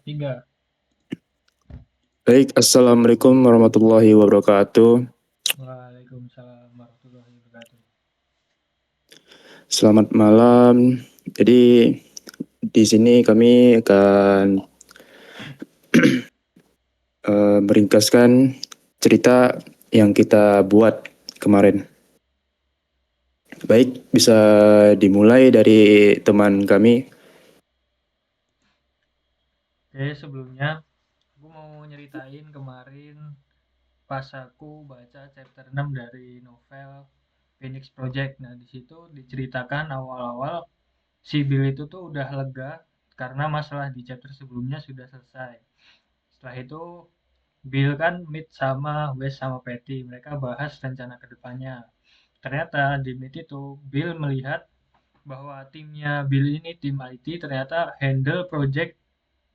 3. Baik, Assalamualaikum warahmatullahi wabarakatuh. Waalaikumsalam warahmatullahi wabarakatuh. Selamat malam. Jadi di sini kami akan meringkaskan cerita yang kita buat kemarin. Baik, bisa dimulai dari teman kami. Oke, sebelumnya aku mau nyeritain kemarin pas aku baca chapter 6 dari novel Phoenix Project. Nah, di situ diceritakan awal-awal si Bill itu tuh udah lega karena masalah di chapter sebelumnya sudah selesai. Setelah itu Bill kan meet sama Wes sama Patty. Mereka bahas rencana kedepannya. Ternyata di meet itu Bill melihat bahwa timnya Bill ini tim IT ternyata handle project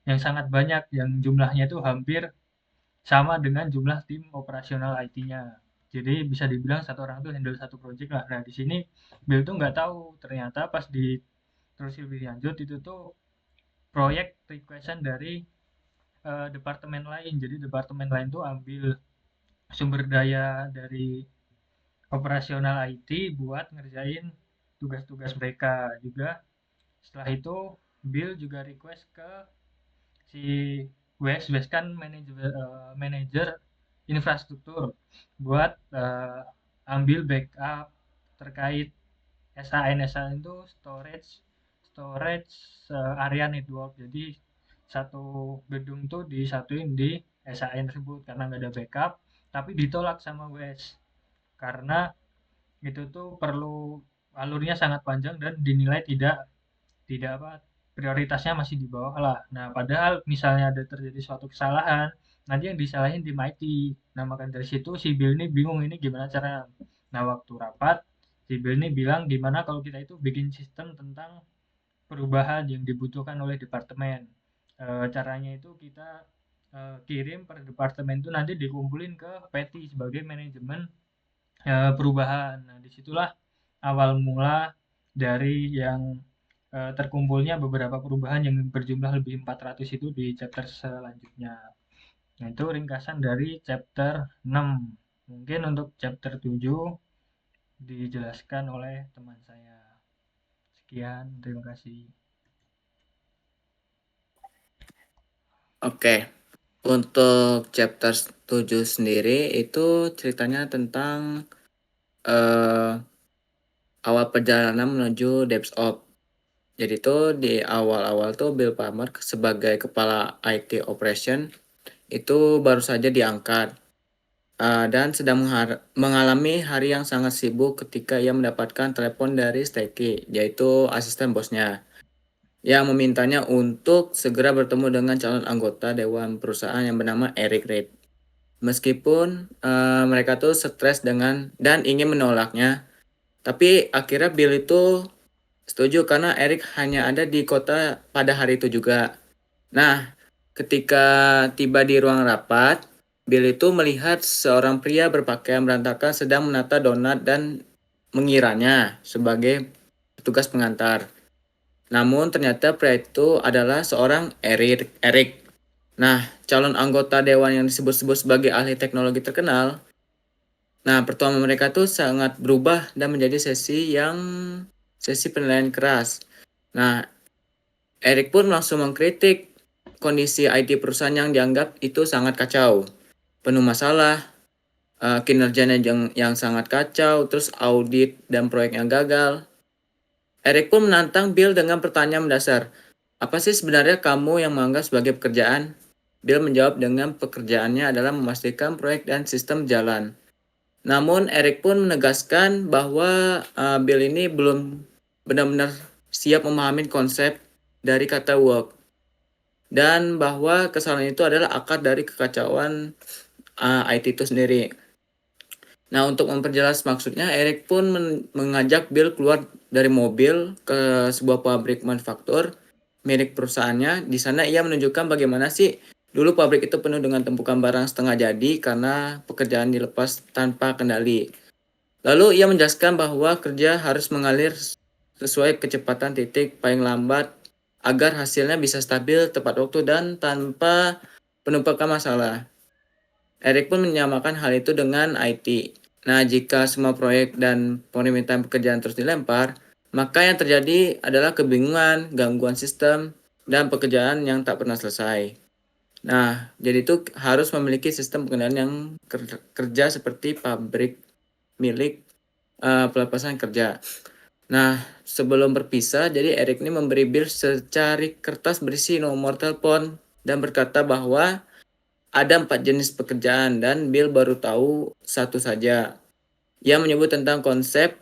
yang sangat banyak, yang jumlahnya itu hampir sama dengan jumlah tim operasional IT-nya. Jadi bisa dibilang satu orang tuh handle satu project lah. Nah, di sini Bill tuh nggak tahu ternyata pas di terus lebih lanjut itu tuh proyek requestan dari departemen lain. Jadi departemen lain tuh ambil sumber daya dari operasional IT buat ngerjain tugas-tugas mereka juga. Setelah itu Bill juga request ke si Wes kan manajer infrastruktur buat ambil backup terkait SAN itu storage area network. Jadi satu gedung tuh disatuin di SAN tersebut karena nggak ada backup, tapi ditolak sama Wes karena itu tuh perlu alurnya sangat panjang dan dinilai tidak tidak apa prioritasnya masih di bawah lah. Nah, padahal misalnya ada terjadi suatu kesalahan, nanti yang disalahin tim IT. Nah, maka dari situ si Bill ini bingung ini gimana cara. Nah, waktu rapat, si Bill ini bilang gimana kalau kita itu bikin sistem tentang perubahan yang dibutuhkan oleh departemen. Caranya itu kita kirim per departemen itu nanti dikumpulin ke PT sebagai manajemen perubahan. Nah, disitulah awal mula dari yang terkumpulnya beberapa perubahan yang berjumlah lebih 400 itu di chapter selanjutnya. Nah, itu ringkasan dari chapter 6. Mungkin untuk chapter 7 dijelaskan oleh teman saya. Sekian, terima kasih. Oke, untuk chapter 7 sendiri itu ceritanya tentang eh, awal perjalanan menuju DevOps. Jadi tuh di awal-awal tuh Bill Palmer sebagai kepala IT Operation itu baru saja diangkat dan sedang mengalami hari yang sangat sibuk ketika ia mendapatkan telepon dari Stacy, yaitu asisten bosnya, yang memintanya untuk segera bertemu dengan calon anggota dewan perusahaan yang bernama Eric Reid. Meskipun mereka tuh stres dengan dan ingin menolaknya, tapi akhirnya Bill itu setuju karena Eric hanya ada di kota pada hari itu juga. Nah, ketika tiba di ruang rapat, Bill itu melihat seorang pria berpakaian berantakan sedang menata donat dan mengiranya sebagai petugas pengantar. Namun ternyata pria itu adalah seorang Eric. Nah, calon anggota dewan yang disebut-sebut sebagai ahli teknologi terkenal. Nah, pertemuan mereka tuh sangat berubah dan menjadi sesi penilaian keras. Nah, Eric pun langsung mengkritik kondisi IT perusahaan yang dianggap itu sangat kacau, penuh masalah, kinerjanya yang sangat kacau, terus audit dan proyek yang gagal. Eric pun menantang Bill dengan pertanyaan mendasar. Apa sih sebenarnya kamu yang menganggap sebagai pekerjaan? Bill menjawab dengan pekerjaannya adalah memastikan proyek dan sistem jalan. Namun Eric pun menegaskan bahwa Bill ini belum benar-benar siap memahami konsep dari kata work. Dan bahwa kesalahan itu adalah akar dari kekacauan IT itu sendiri. Nah, untuk memperjelas maksudnya, Eric pun mengajak Bill keluar dari mobil ke sebuah pabrik manufaktur milik perusahaannya. Di sana ia menunjukkan bagaimana sih dulu pabrik itu penuh dengan tumpukan barang setengah jadi karena pekerjaan dilepas tanpa kendali. Lalu ia menjelaskan bahwa kerja harus mengalir sesuai kecepatan titik paling lambat agar hasilnya bisa stabil, tepat waktu, dan tanpa penumpukan masalah. Eric pun menyamakan hal itu dengan IT. Nah, jika semua proyek dan permintaan pekerjaan terus dilempar, maka yang terjadi adalah kebingungan, gangguan sistem, dan pekerjaan yang tak pernah selesai. Nah, jadi itu harus memiliki sistem pengendalian yang kerja seperti pabrik milik pelepasan kerja. Nah, sebelum berpisah, jadi Eric ini memberi Bill secari kertas berisi nomor telepon dan berkata bahwa ada 4 jenis pekerjaan dan Bill baru tahu satu saja. Ia menyebut tentang konsep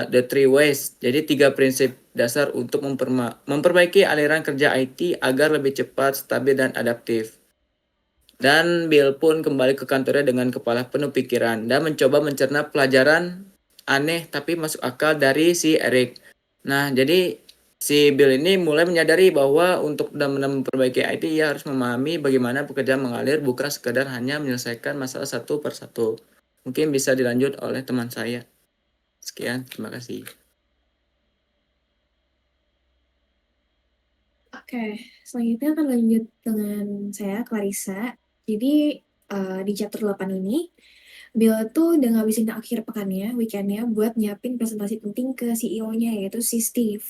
the three ways. Jadi 3 prinsip dasar untuk memperbaiki aliran kerja IT agar lebih cepat, stabil, dan adaptif. Dan Bill pun kembali ke kantornya dengan kepala penuh pikiran dan mencoba mencerna pelajaran aneh tapi masuk akal dari si Eric. Nah, jadi si Bill ini mulai menyadari bahwa untuk benar-benar memperbaiki IT, ia harus memahami bagaimana pekerjaan mengalir, bukan sekedar hanya menyelesaikan masalah satu per satu. Mungkin bisa dilanjut oleh teman saya. Sekian, terima kasih. Oke, selanjutnya akan lanjut dengan saya, Clarissa. Jadi, di chapter 8 ini, Bill tuh udah ngabisin akhir pekannya, weekendnya, buat nyiapin presentasi penting ke CEO-nya, yaitu si Steve.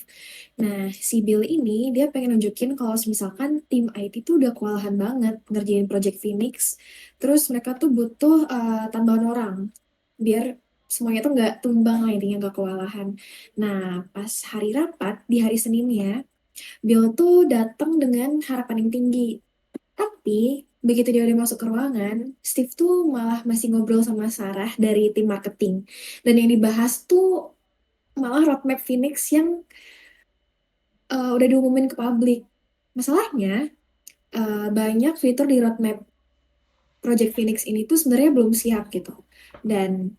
Nah, si Bill ini, dia pengen nunjukin kalau misalkan tim IT tuh udah kewalahan banget ngerjain Project Phoenix, terus mereka tuh butuh tambahan orang, biar semuanya tuh nggak tumbang lah, intinya nggak kewalahan. Nah, pas hari rapat, di hari Seninnya, Bill tuh datang dengan harapan yang tinggi. Tapi, begitu dia udah masuk ke ruangan, Steve tuh malah masih ngobrol sama Sarah dari tim marketing. Dan yang dibahas tuh malah roadmap Phoenix yang udah diumumin ke publik. Masalahnya, banyak fitur di roadmap Project Phoenix ini tuh sebenarnya belum siap gitu. Dan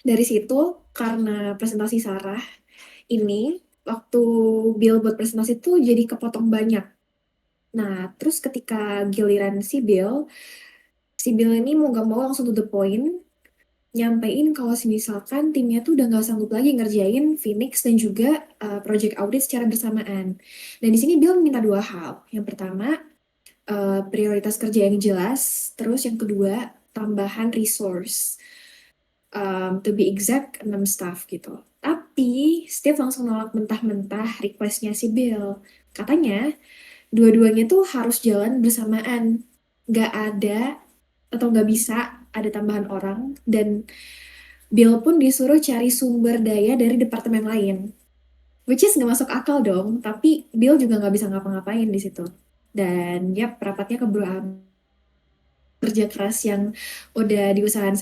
dari situ, karena presentasi Sarah ini, waktu Bill buat presentasi tuh jadi kepotong banyak. Nah, terus ketika giliran si Bill ini mau gak mau langsung to the point, nyampein kalau misalkan timnya tuh udah gak sanggup lagi ngerjain Phoenix dan juga project audit secara bersamaan. Dan di sini Bill minta dua hal. Yang pertama, prioritas kerja yang jelas. Terus yang kedua, tambahan resource. To be exact, 6 staff gitu. Tapi Steve langsung nolak mentah-mentah requestnya si Bill. Katanya, dua-duanya tuh harus jalan bersamaan. Nggak ada atau nggak bisa ada tambahan orang. Dan Bill pun disuruh cari sumber daya dari departemen lain. Which is nggak masuk akal dong. Tapi Bill juga nggak bisa ngapa-ngapain di situ. Dan ya rapatnya keburu kerja keras yang udah diusahain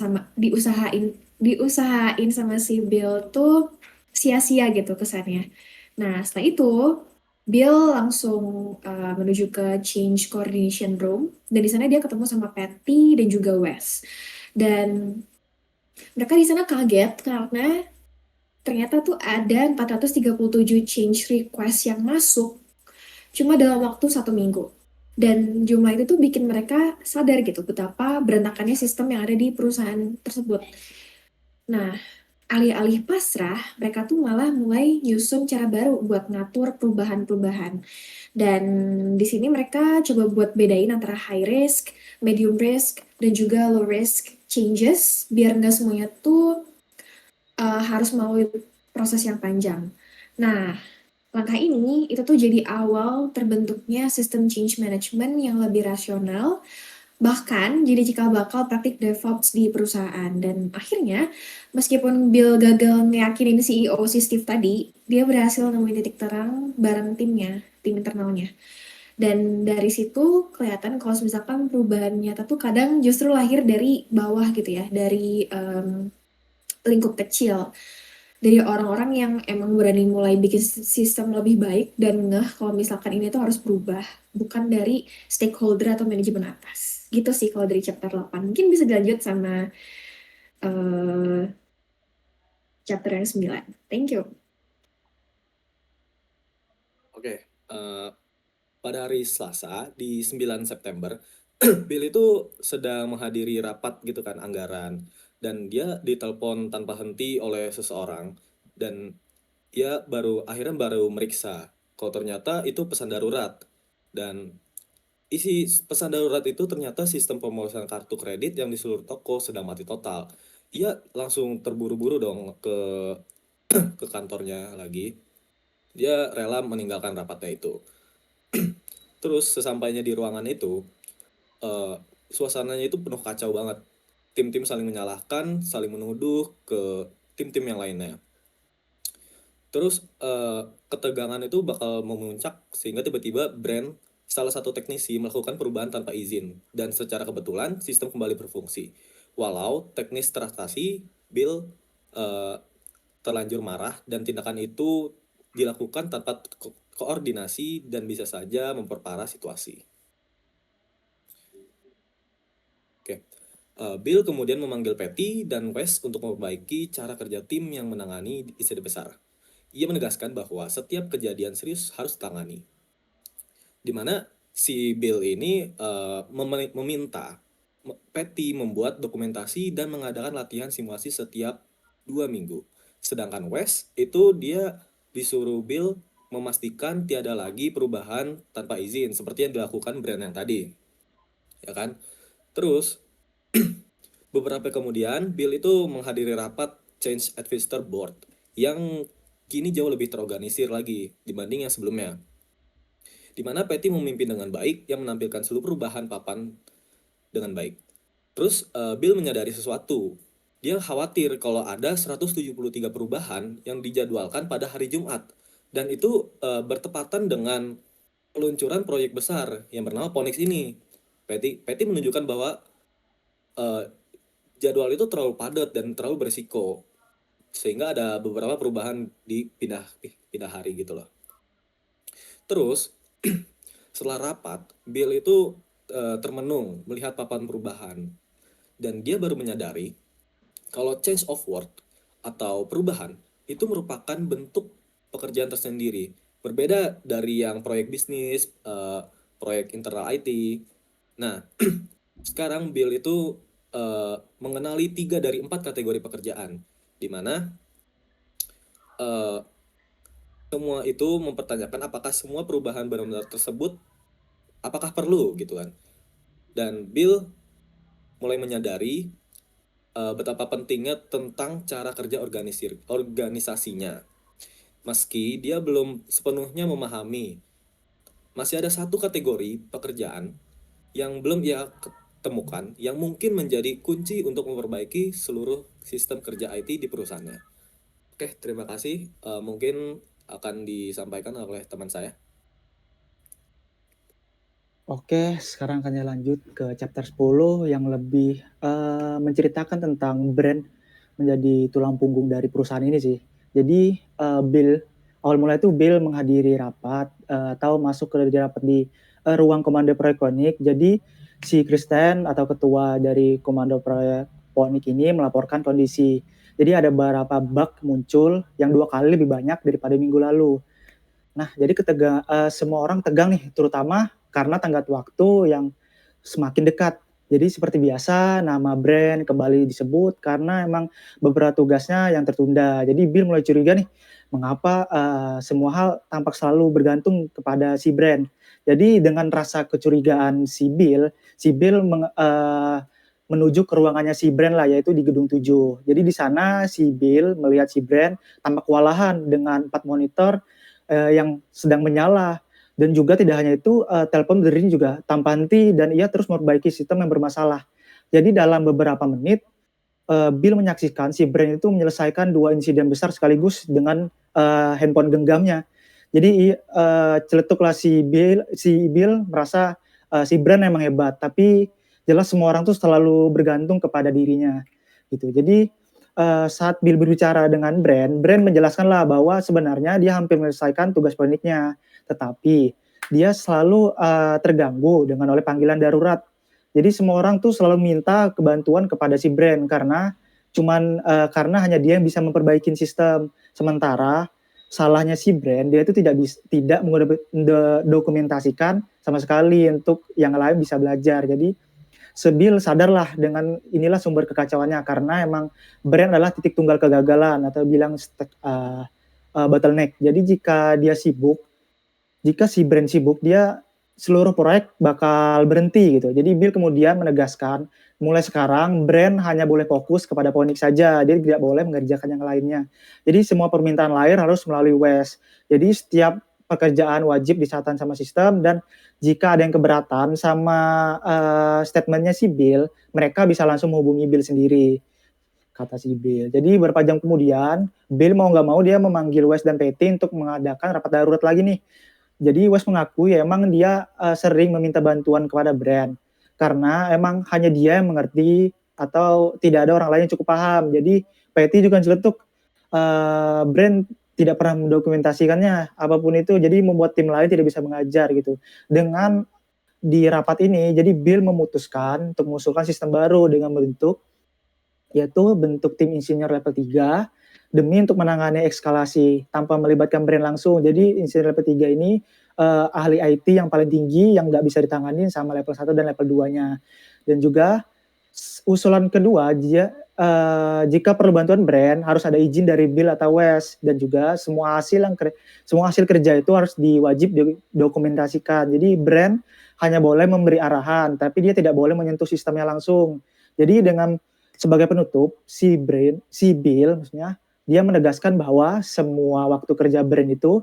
sama si Bill tuh sia-sia gitu kesannya. Nah, setelah itu Bill langsung menuju ke Change Coordination Room dan di sana dia ketemu sama Patty dan juga Wes. Dan mereka di sana kaget karena ternyata tuh ada 437 change request yang masuk cuma dalam waktu 1 minggu. Dan jumlah itu tuh bikin mereka sadar gitu betapa berantakannya sistem yang ada di perusahaan tersebut. Nah, alih-alih pasrah, mereka tuh malah mulai nyusun cara baru buat ngatur perubahan-perubahan. Dan di sini mereka coba buat bedain antara high risk, medium risk, dan juga low risk changes biar nggak semuanya tuh harus melalui proses yang panjang. Nah, langkah ini itu tuh jadi awal terbentuknya sistem change management yang lebih rasional, bahkan jadi cikal bakal praktik DevOps di perusahaan. Dan akhirnya, meskipun Bill gagal ngeyakinin CEO si Steve tadi, dia berhasil nemuin titik terang bareng timnya, tim internalnya. Dan dari situ kelihatan kalau misalkan perubahan nyata tuh kadang justru lahir dari bawah gitu ya, dari lingkup kecil. Dari orang-orang yang emang berani mulai bikin sistem lebih baik dan ngeh kalau misalkan ini tuh harus berubah, bukan dari stakeholder atau manajemen atas. Gitu sih kalau dari chapter 8. Mungkin bisa dilanjut sama chapter yang 9. Thank you. Oke, pada hari Selasa di 9 September, Bill itu sedang menghadiri rapat gitu kan anggaran, dan dia ditelepon tanpa henti oleh seseorang, dan dia akhirnya baru meriksa. kalau ternyata itu pesan darurat. Dan isi pesan darurat itu ternyata sistem pemesanan kartu kredit yang di seluruh toko sedang mati total. Ia langsung terburu-buru dong ke kantornya lagi. Dia rela meninggalkan rapatnya itu. Terus sesampainya di ruangan itu, suasananya itu penuh kacau banget. Tim-tim saling menyalahkan, saling menuduh ke tim-tim yang lainnya. Terus ketegangan itu bakal memuncak sehingga tiba-tiba brand salah satu teknisi melakukan perubahan tanpa izin, dan secara kebetulan sistem kembali berfungsi. Walau teknis transaksi, Bill terlanjur marah, dan tindakan itu dilakukan tanpa koordinasi dan bisa saja memperparah situasi. Oke. Bill kemudian memanggil Patty dan Wes untuk memperbaiki cara kerja tim yang menangani insiden besar. Ia menegaskan bahwa setiap kejadian serius harus ditangani. Di mana si Bill ini meminta Patty membuat dokumentasi dan mengadakan latihan simulasi setiap 2 minggu. Sedangkan Wes itu dia disuruh Bill memastikan tiada lagi perubahan tanpa izin seperti yang dilakukan brand yang tadi. Ya kan? Terus beberapa kemudian Bill itu menghadiri rapat Change Advisor Board yang kini jauh lebih terorganisir lagi dibanding yang sebelumnya. Di mana Patty memimpin dengan baik yang menampilkan seluruh perubahan papan dengan baik. Terus Bill menyadari sesuatu. Dia khawatir kalau ada 173 perubahan yang dijadwalkan pada hari Jumat. Dan itu bertepatan dengan peluncuran proyek besar yang bernama Phoenix ini. Patty menunjukkan bahwa jadwal itu terlalu padat dan terlalu berisiko. Sehingga ada beberapa perubahan di pindah hari gitu loh. Terus setelah rapat, Bill itu termenung melihat papan perubahan, dan dia baru menyadari kalau change of work atau perubahan itu merupakan bentuk pekerjaan tersendiri, berbeda dari yang proyek bisnis, proyek internal IT. Nah, sekarang Bill itu mengenali 3 dari 4 kategori pekerjaan, di mana semua itu mempertanyakan apakah semua perubahan benar-benar tersebut apakah perlu gitu kan. Dan Bill mulai menyadari betapa pentingnya tentang cara kerja organisasinya. Meski dia belum sepenuhnya memahami, masih ada satu kategori pekerjaan yang belum ia temukan yang mungkin menjadi kunci untuk memperbaiki seluruh sistem kerja IT di perusahaannya. Oke, terima kasih. Mungkin akan disampaikan oleh teman saya. Oke, sekarang akan lanjut ke chapter 10 yang lebih menceritakan tentang brand menjadi tulang punggung dari perusahaan ini sih. Jadi Bill, awal mulai itu Bill menghadiri rapat atau masuk ke rapat di ruang komando proyek Phoenix. Jadi si Kristen atau ketua dari komando proyek Phoenix ini melaporkan kondisi. Jadi ada beberapa bug muncul yang 2 kali lebih banyak daripada minggu lalu. Nah, jadi semua orang tegang nih, terutama karena tenggat waktu yang semakin dekat. Jadi seperti biasa, nama brand kembali disebut karena emang beberapa tugasnya yang tertunda. Jadi Bill mulai curiga nih, mengapa semua hal tampak selalu bergantung kepada si brand. Jadi dengan rasa kecurigaan si Bill menuju ke ruangannya si brand lah, yaitu di gedung 7. Jadi di sana si Bill melihat si brand tampak kewalahan dengan 4 monitor yang sedang menyala, dan juga tidak hanya itu telepon berdering juga tanpa henti, dan ia terus memperbaiki sistem yang bermasalah. Jadi dalam beberapa menit Bill menyaksikan si brand itu menyelesaikan 2 insiden besar sekaligus dengan handphone genggamnya. Jadi celetuklah si Bill merasa si brand emang hebat, tapi jelas semua orang tuh selalu bergantung kepada dirinya gitu. Jadi saat Bill berbicara dengan brand menjelaskanlah bahwa sebenarnya dia hampir menyelesaikan tugas Phoenix-nya, tetapi dia selalu terganggu oleh panggilan darurat. Jadi semua orang tuh selalu minta kebantuan kepada si brand karena hanya dia yang bisa memperbaiki sistem. Sementara salahnya si brand, dia itu tidak mendokumentasikan sama sekali untuk yang lain bisa belajar. Jadi Bill sadarlah dengan inilah sumber kekacauannya, karena emang brand adalah titik tunggal kegagalan atau bilang bottleneck. Jadi jika dia sibuk jika si brand sibuk, dia seluruh proyek bakal berhenti gitu. Jadi Bill kemudian menegaskan, mulai sekarang brand hanya boleh fokus kepada Phoenix saja, dia tidak boleh mengerjakan yang lainnya. Jadi semua permintaan lain harus melalui Wes. Jadi setiap pekerjaan wajib dicatat sama sistem, dan jika ada yang keberatan sama statementnya si Bill, mereka bisa langsung menghubungi Bill sendiri, kata si Bill. Jadi beberapa jam kemudian, Bill mau nggak mau dia memanggil Wes dan Patty untuk mengadakan rapat darurat lagi nih. Jadi Wes mengakui emang dia sering meminta bantuan kepada brand karena emang hanya dia yang mengerti atau tidak ada orang lain yang cukup paham. Jadi Patty juga celetuk brand tidak pernah mendokumentasikannya apapun itu, jadi membuat tim lain tidak bisa mengajar gitu. Dengan di rapat ini, jadi Bill memutuskan untuk mengusulkan sistem baru dengan yaitu bentuk tim insinyur level 3 demi untuk menangani eskalasi tanpa melibatkan brand langsung. Jadi insinyur level 3 ini ahli IT yang paling tinggi yang nggak bisa ditangani sama level 1 dan level 2-nya. Dan juga usulan kedua, jika perlu bantuan brand harus ada izin dari Bill atau Wes, dan juga semua hasil kerja itu harus diwajib dokumentasikan. Jadi brand hanya boleh memberi arahan, tapi dia tidak boleh menyentuh sistemnya langsung. Jadi dengan sebagai penutup, si Bill maksudnya, dia menegaskan bahwa semua waktu kerja brand itu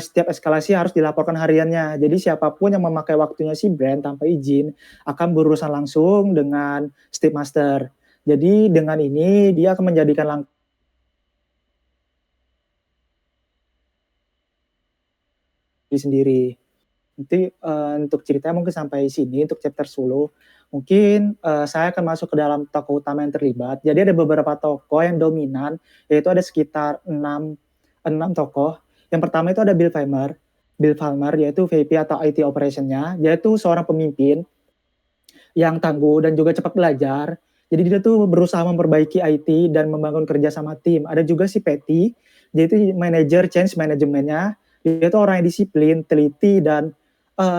setiap eskalasi harus dilaporkan hariannya. Jadi siapapun yang memakai waktunya si brand tanpa izin akan berurusan langsung dengan Steve Master. Jadi dengan ini dia akan menjadikan langkah sendiri. Nanti untuk ceritanya mungkin sampai sini untuk chapter 10. Mungkin saya akan masuk ke dalam tokoh utama yang terlibat. Jadi ada beberapa tokoh yang dominan, yaitu ada sekitar 6 tokoh. Yang pertama itu ada Bill Palmer, yaitu VP atau IT operation-nya, yaitu seorang pemimpin yang tangguh dan juga cepat belajar. Jadi dia tuh berusaha memperbaiki IT dan membangun kerja sama tim. Ada juga si Patty, yaitu manajer change management-nya. Dia tuh orang yang disiplin, teliti, dan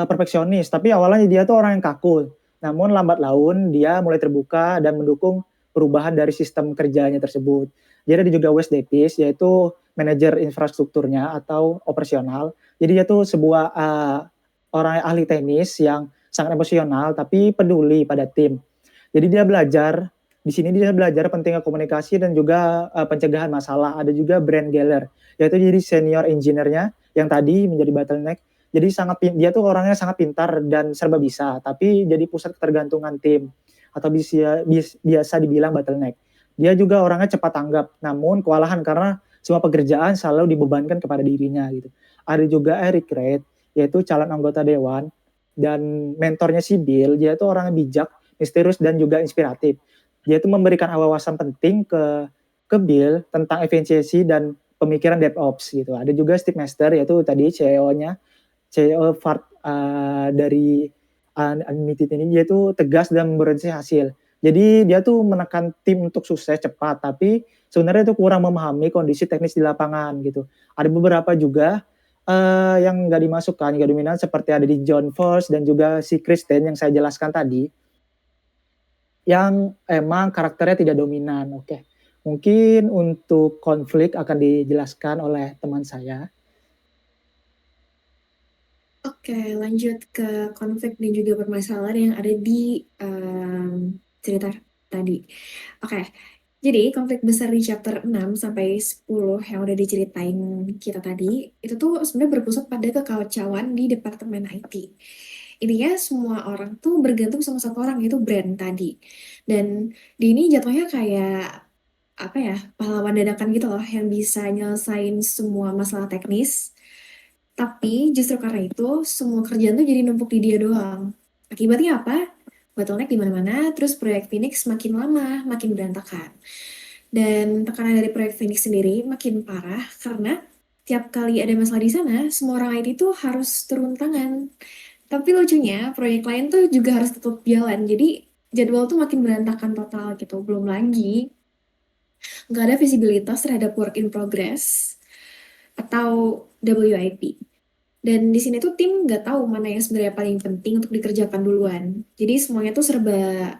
perfeksionis. Tapi awalnya dia tuh orang yang kaku. Namun lambat laun dia mulai terbuka dan mendukung perubahan dari sistem kerjanya tersebut. Jadi ada juga Wes Davis, yaitu manajer infrastrukturnya atau operasional. Jadi dia tuh sebuah orang ahli teknis yang sangat emosional tapi peduli pada tim. Jadi di sini dia belajar pentingnya komunikasi dan juga pencegahan masalah. Ada juga Brent Geller, yaitu jadi senior engineer-nya yang tadi menjadi bottleneck. Jadi dia tuh orangnya sangat pintar dan serba bisa, tapi jadi pusat ketergantungan tim atau biasa dibilang bottleneck. Dia juga orangnya cepat tanggap, namun kewalahan karena semua pekerjaan selalu dibebankan kepada dirinya gitu. Ada juga Eric Reid, yaitu calon anggota dewan dan mentornya si Bill. Dia itu orang yang bijak, misterius, dan juga inspiratif. Dia itu memberikan wawasan penting ke Bill tentang efisiensi dan pemikiran DevOps gitu. Ada juga Steve Master, yaitu tadi CEO-nya, CEO dari Unlimited ini, dia itu tegas dan berorientasi hasil. Jadi dia tuh menekan tim untuk sukses cepat, tapi sebenarnya itu kurang memahami kondisi teknis di lapangan gitu. Ada beberapa juga yang nggak dimasukkan, nggak dominan, seperti ada di John Force dan juga si Kristen yang saya jelaskan tadi, yang emang karakternya tidak dominan. Oke, mungkin untuk konflik akan dijelaskan oleh teman saya. Oke, lanjut ke konflik dan juga permasalahan yang ada di cerita tadi. Oke, jadi konflik besar di chapter 6 sampai 10 yang udah diceritain kita tadi, itu tuh sebenarnya berpusat pada kekacauan di departemen IT. Intinya semua orang tuh bergantung sama satu orang, yaitu brand tadi. Dan di ini jatuhnya kayak apa ya, pahlawan dadakan gitu loh, yang bisa nyelesain semua masalah teknis. Tapi justru karena itu semua kerjaan tuh jadi numpuk di dia doang. Akibatnya apa? Bottleneck di mana-mana, terus proyek Phoenix makin lama, makin berantakan. Dan tekanan dari proyek Phoenix sendiri makin parah karena tiap kali ada masalah di sana, semua orang IT tuh harus turun tangan. Tapi lucunya, proyek lain tuh juga harus tetap jalan. Jadi jadwal tuh makin berantakan total gitu. Belum lagi nggak ada visibilitas terhadap work in progress atau WIP. Dan di sini tuh tim nggak tahu mana yang sebenarnya paling penting untuk dikerjakan duluan. Jadi semuanya tuh serba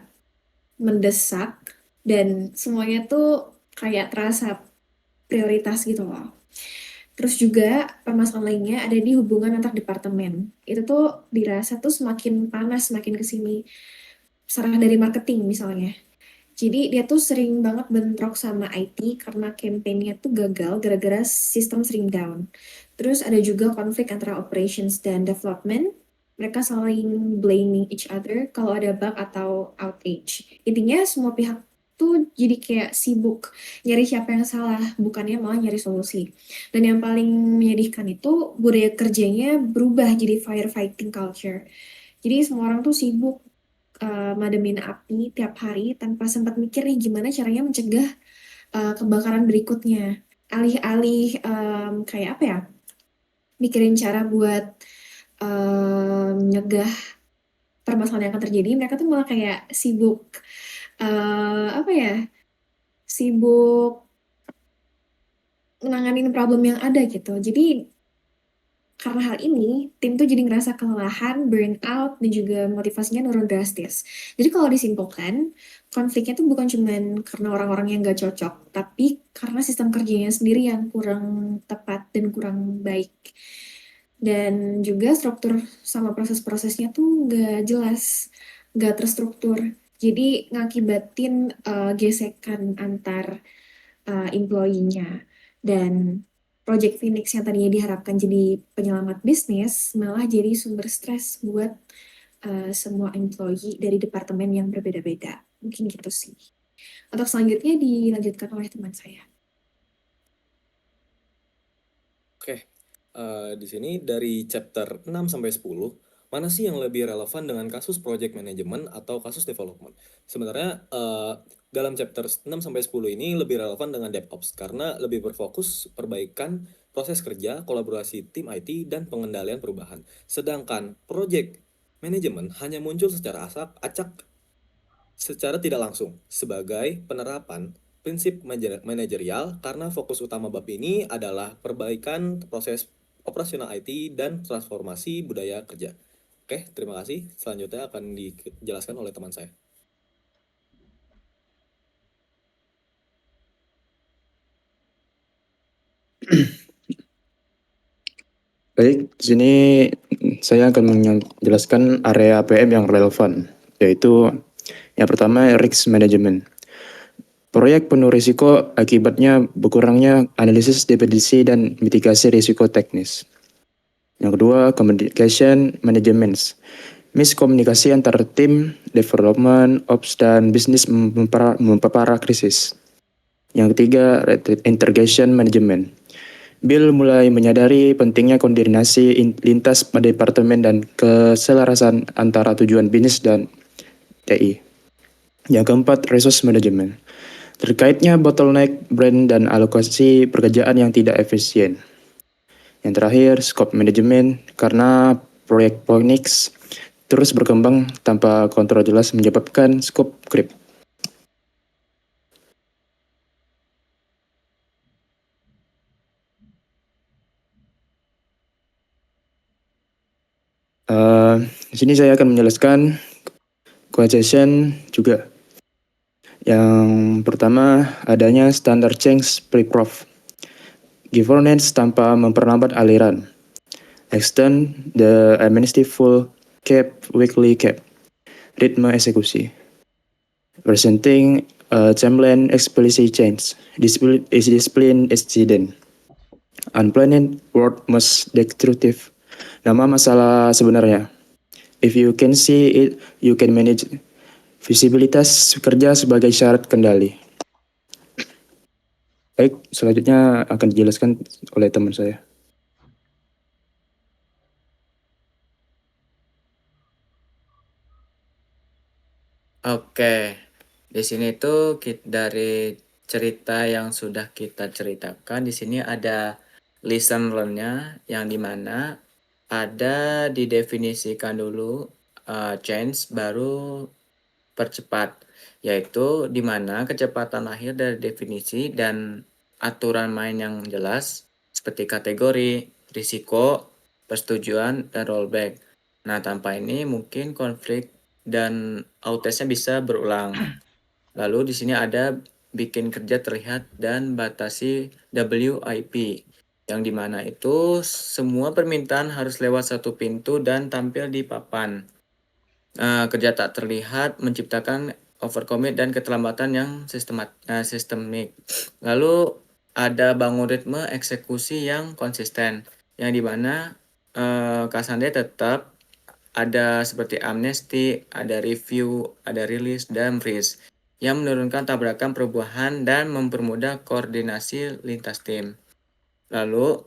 mendesak dan semuanya tuh kayak terasa prioritas gitu loh. Terus juga permasalahan lainnya ada di hubungan antar departemen. Itu tuh dirasa tuh semakin panas, semakin kesini. Sarah dari marketing misalnya. Jadi dia tuh sering banget bentrok sama IT karena campaign-nya tuh gagal gara-gara sistem sering down. Terus ada juga konflik antara operations dan development. Mereka saling blaming each other kalau ada bug atau outage. Intinya semua pihak tuh jadi kayak sibuk nyari siapa yang salah, bukannya malah nyari solusi. Dan yang paling menyedihkan itu budaya kerjanya berubah jadi firefighting culture. Jadi semua orang tuh sibuk mademin api tiap hari tanpa sempat mikir nih gimana caranya mencegah kebakaran berikutnya. Alih-alih kayak apa ya, mikirin cara buat menyegah permasalahan yang akan terjadi, mereka tuh malah kayak sibuk apa ya, sibuk menanganin problem yang ada gitu. Jadi karena hal ini, tim tuh jadi ngerasa kelelahan, burn out, dan juga motivasinya nurun drastis. Jadi kalau disimpulkan, konfliknya tuh bukan cuma karena orang-orang yang gak cocok, tapi karena sistem kerjanya sendiri yang kurang tepat dan kurang baik. Dan juga struktur sama proses-prosesnya tuh gak jelas, gak terstruktur. Jadi ngakibatin gesekan antar employee-nya. Dan Project Phoenix yang tadinya diharapkan jadi penyelamat bisnis malah jadi sumber stres buat semua employee dari departemen yang berbeda-beda. Mungkin gitu sih. Untuk selanjutnya dilanjutkan oleh teman saya. Oke, di sini dari chapter 6 sampai 10, mana sih yang lebih relevan dengan kasus project management atau kasus development? Sebenarnya dalam chapter 6 sampai 10 ini lebih relevan dengan DevOps karena lebih berfokus perbaikan proses kerja, kolaborasi tim IT, dan pengendalian perubahan. Sedangkan project management hanya muncul secara acak secara tidak langsung sebagai penerapan prinsip manajerial karena fokus utama bab ini adalah perbaikan proses operasional IT dan transformasi budaya kerja. Oke, terima kasih. Selanjutnya akan dijelaskan oleh teman saya. Baik, di sini saya akan menjelaskan area PM yang relevan, yaitu yang pertama risk management. Proyek penuh risiko akibatnya berkurangnya analisis dependensi dan mitigasi risiko teknis. Yang kedua, communication management. Miskomunikasi antar tim, development, ops, dan bisnis memperparah krisis. Yang ketiga, integration management. Bill mulai menyadari pentingnya koordinasi lintas departemen dan keselarasan antara tujuan bisnis dan TI. Yang keempat, resource management. Terkaitnya bottleneck, brand, dan alokasi pekerjaan yang tidak efisien. Yang terakhir, scope management, karena proyek Phoenix terus berkembang tanpa kontrol jelas menyebabkan scope creep. Di sini saya akan menjelaskan cohesion juga. Yang pertama, adanya standard change pre-proof. Governance tanpa memperlambat aliran. Extend the administrative cap, weekly cap. Ritme eksekusi. Presenting timeline explicit change. Discipline incident. Unplanned work must destructive. Nama masalah sebenarnya. If you can see it, you can manage. Visibilitas kerja sebagai syarat kendali. Baik, selanjutnya akan dijelaskan oleh teman saya. Oke, di sini tuh dari cerita yang sudah kita ceritakan, di sini ada lesson learn-nya yang dimana ada didefinisikan dulu change baru percepat, yaitu dimana kecepatan lahir dari definisi dan aturan main yang jelas seperti kategori, risiko, persetujuan, dan rollback. Nah, tanpa ini mungkin konflik dan outage-nya bisa berulang. Lalu di sini ada bikin kerja terlihat dan batasi WIP. yang dimana itu semua permintaan harus lewat satu pintu dan tampil di papan. Kerja tak terlihat menciptakan overcommit dan keterlambatan yang sistemik. Lalu ada bangun ritme eksekusi yang konsisten, yang dimana Cassandra tetap ada seperti amnesti, ada review, ada rilis, dan freeze yang menurunkan tabrakan perubahan dan mempermudah koordinasi lintas tim. Lalu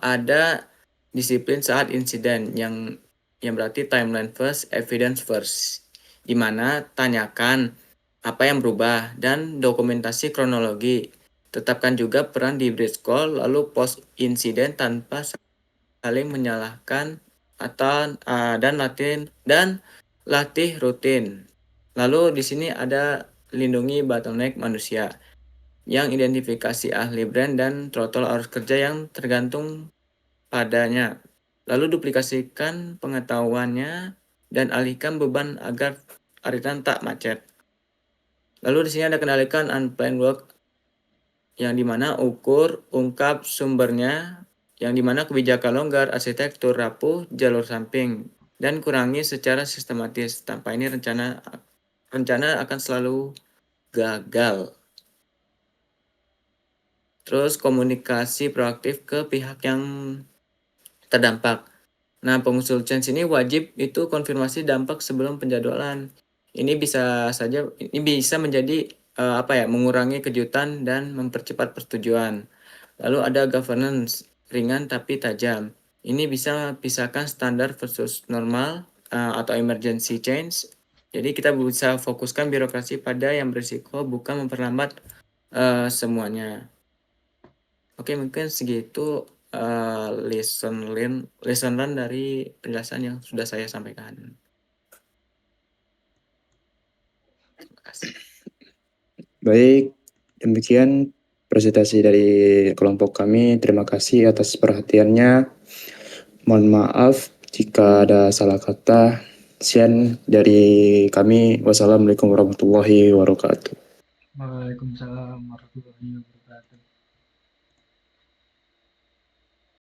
ada disiplin saat insiden yang berarti timeline first, evidence first, di mana tanyakan apa yang berubah dan dokumentasi kronologi. Tetapkan juga peran di bridge call, lalu post insiden tanpa saling menyalahkan atau dan latih rutin. Lalu di sini ada lindungi bottleneck manusia yang identifikasi ahli brand dan throttle hours kerja yang tergantung padanya. Lalu duplikasikan pengetahuannya dan alihkan beban agar arisan tak macet. Lalu di sini ada kendalikan unplanned work yang dimana ukur, ungkap sumbernya, yang dimana kebijakan longgar, arsitektur rapuh, jalur samping, dan kurangi secara sistematis. Tanpa ini rencana akan selalu gagal. Terus komunikasi proaktif ke pihak yang terdampak. Nah, pengusul change ini wajib itu konfirmasi dampak sebelum penjadwalan. Ini bisa menjadi mengurangi kejutan dan mempercepat persetujuan. Lalu ada governance ringan tapi tajam. Ini bisa pisahkan standar versus normal atau emergency change. Jadi kita bisa fokuskan birokrasi pada yang berisiko, bukan memperlambat semuanya. Oke, mungkin segitu lesson learn dari penjelasan yang sudah saya sampaikan. Terima kasih. Baik, demikian presentasi dari kelompok kami. Terima kasih atas perhatiannya. Mohon maaf jika ada salah kata. Sekian dari kami. Wassalamualaikum warahmatullahi wabarakatuh. Waalaikumsalam warahmatullahi wabarakatuh.